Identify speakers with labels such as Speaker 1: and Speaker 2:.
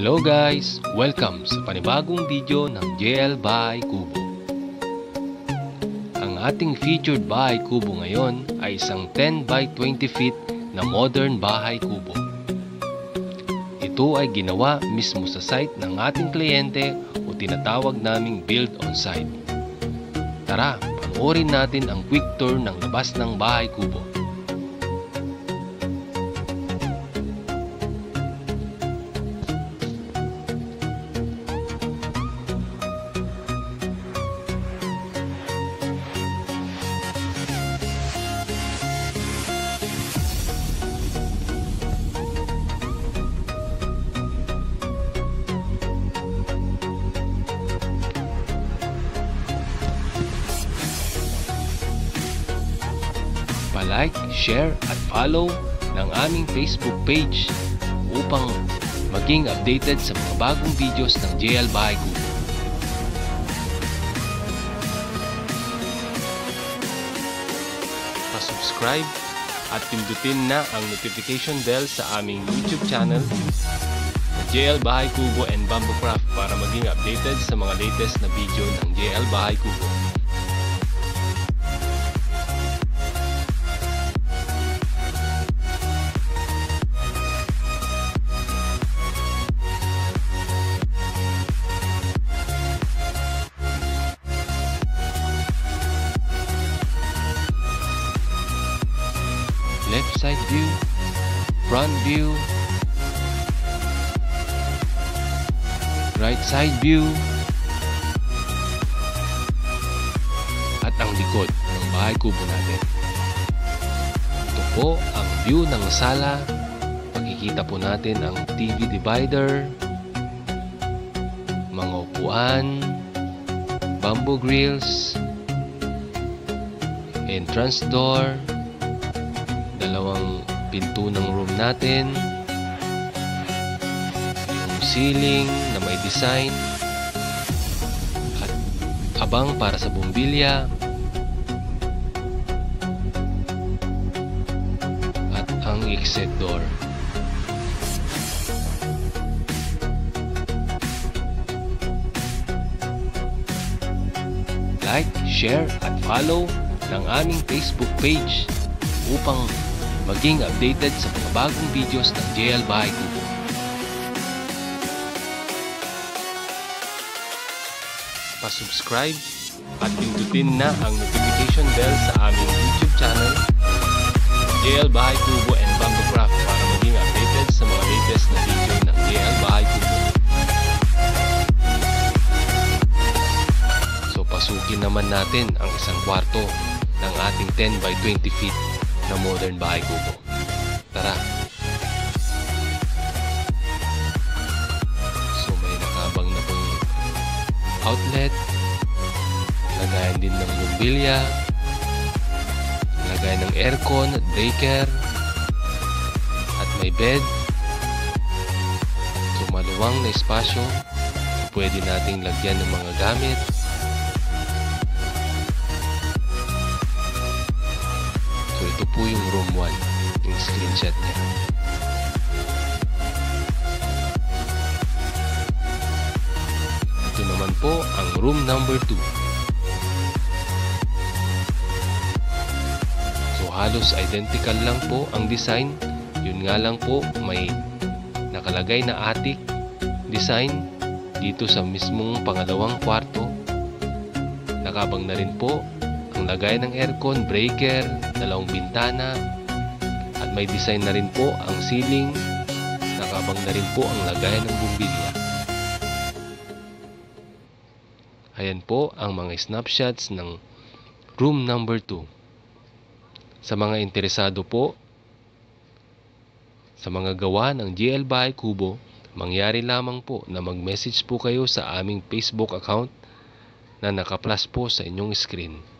Speaker 1: Hello guys! Welcome sa panibagong video ng JL Bahay Kubo. Ang ating featured bahay kubo ngayon ay isang 10 by 20 feet na modern bahay kubo. Ito ay ginawa mismo sa site ng ating kliyente o tinatawag naming build on site. Tara, panoorin natin ang quick tour ng labas ng bahay kubo. Pa-like, share at follow ng aming Facebook page upang maging updated sa mga bagong videos ng JL Bahay Kubo. Pa-subscribe at pindutin na ang notification bell sa aming YouTube channel JL Bahay Kubo and Bamboo Craft para maging updated sa mga latest na video ng JL Bahay Kubo. Left side view, front view, right side view, at ang likod ng bahay kubo natin. Ito po ang view ng sala. Makikita po natin ang TV divider, mga upuan, bamboo grills, entrance door, dalawang pinto ng room natin, yung ceiling na may design at abang para sa bumbilya, at ang exit door. Like, share at follow ng aming Facebook page upang maging updated sa mga bagong videos ng JL Bahay Kubo. Pa-subscribe at pindutin na ang notification bell sa aming YouTube channel JL Bahay Kubo and Bamboo Craft para maging updated sa mga latest na video ng JL Bahay Kubo. So pasukin naman natin ang isang kwarto ng ating 10 by 20 feet na modern bahay kubo. Tara! So may nakabang na pong outlet, lagayan din ng bumbilya, lagayan ng aircon at breaker, at may bed. So maluwang na espasyo, pwede nating lagyan ng mga gamit. So ito po yung room 1, yung screenshot niya. Ito naman po ang room number 2. So halos identical lang po ang design. Yun nga lang po may nakalagay na attic design dito sa mismong pangalawang kwarto. Nakabang na rin po ang lagay ng aircon, breaker, dalawang bintana, at may design na rin po ang ceiling. Nakabang na rin po ang lagay ng bumbilya. Ayan po ang mga snapshots ng room number 2. Sa mga interesado po sa mga gawa ng JL Bahay Kubo, mangyari lamang po na mag-message po kayo sa aming Facebook account na naka-plus po sa inyong screen.